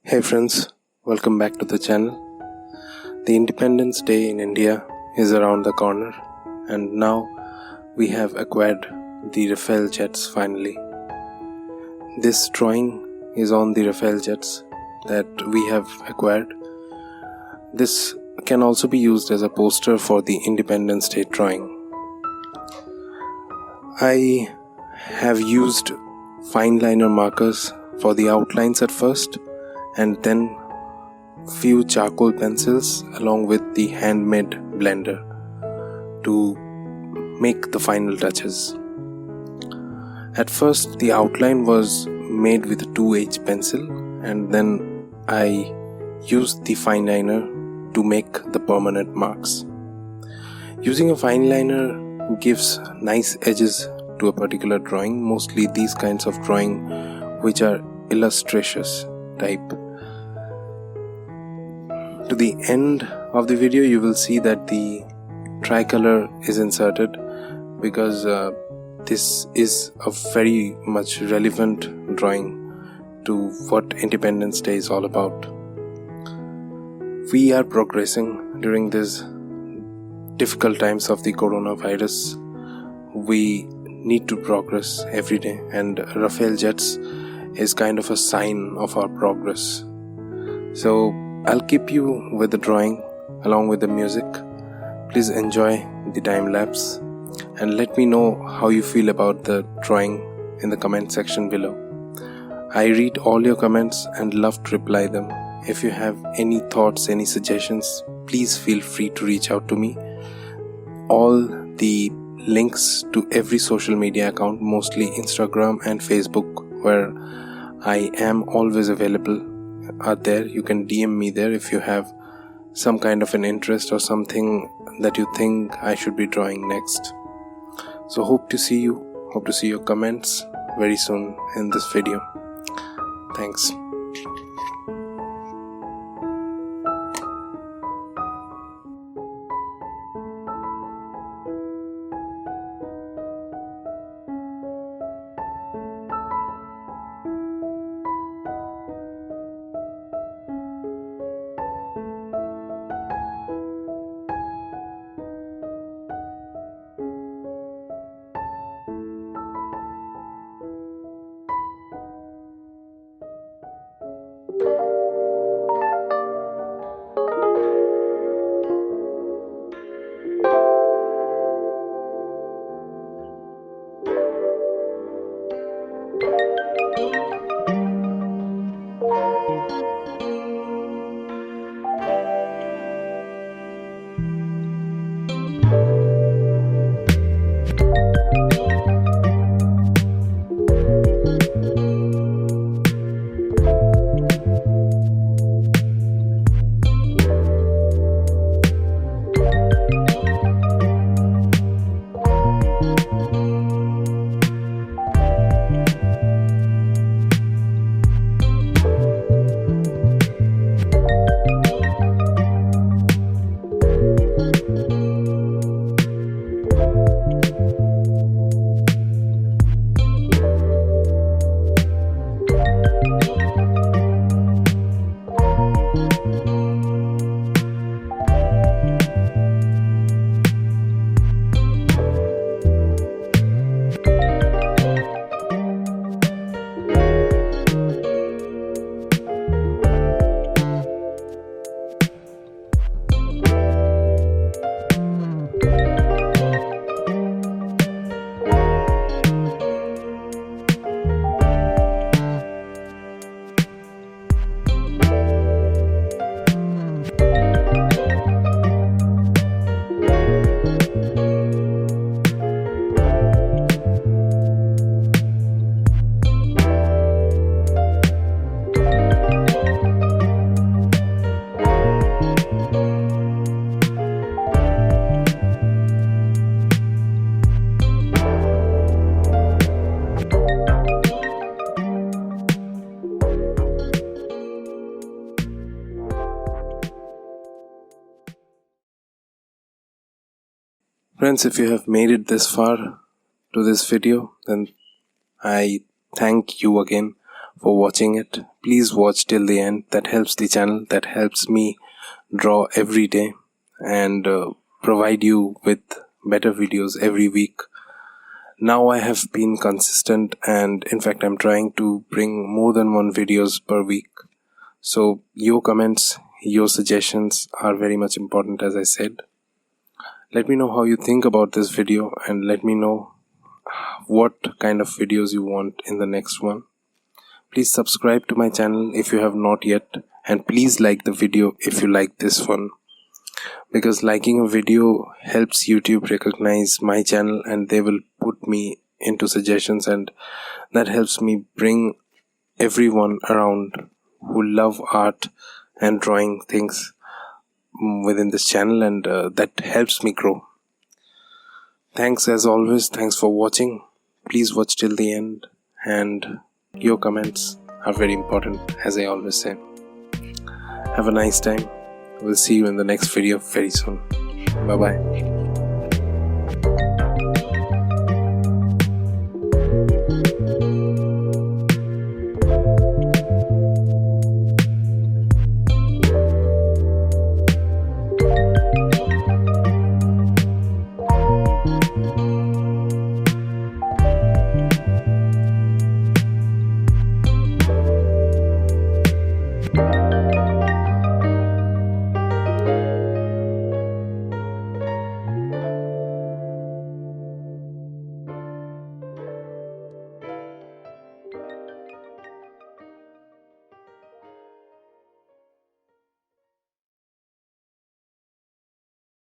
Hey friends, welcome back to the channel. The Independence Day in India is around the corner, and now we have acquired the Rafael Jets finally. This drawing is on the Rafael Jets that we have acquired. This can also be used as a poster for the Independence Day drawing. I have used fine liner markers for the outlines at first, and then few charcoal pencils along with the handmade blender to make the final touches. At first the outline was made with a 2H pencil, and then I used the fine liner to make the permanent marks. Using a fine liner gives nice edges to a particular drawing, mostly these kinds of drawing which are illustrations type. To the end of the video you will see that the tricolor is inserted because this is a very much relevant drawing to what Independence Day is all about. We are progressing during these difficult times of the coronavirus. We need to progress every day, and Rafael Jets is kind of a sign of our progress. So I'll keep you with the drawing along with the music. Please enjoy the time lapse and let me know how you feel about the drawing in the comment section below. I read all your comments and love to reply them. If you have any thoughts, any suggestions, please feel free to reach out to me. All the links to every social media account, mostly Instagram and Facebook, where I am always available, are there. You can DM me there if you have some kind of an interest or something that you think I should be drawing next. So hope to see your comments very soon in this video. Thanks. Friends, if you have made it this far to this video, then I thank you again for watching it. Please watch till the end. That helps the channel, that helps me draw every day and provide you with better videos every week. Now I have been consistent, and in fact I'm trying to bring more than one videos per week. So your comments, your suggestions are very much important, as I said. Let me know how you think about this video, and let me know what kind of videos you want in the next one. Please subscribe to my channel if you have not yet, and please like the video if you like this one, because liking a video helps YouTube recognize my channel and they will put me into suggestions, and that helps me bring everyone around who love art and drawing things within this channel, and that helps me grow. Thanks as always. Thanks for watching. Please watch till the end, and your comments are very important, as I always say. Have a nice time. We'll see you in the next video very soon. Bye bye.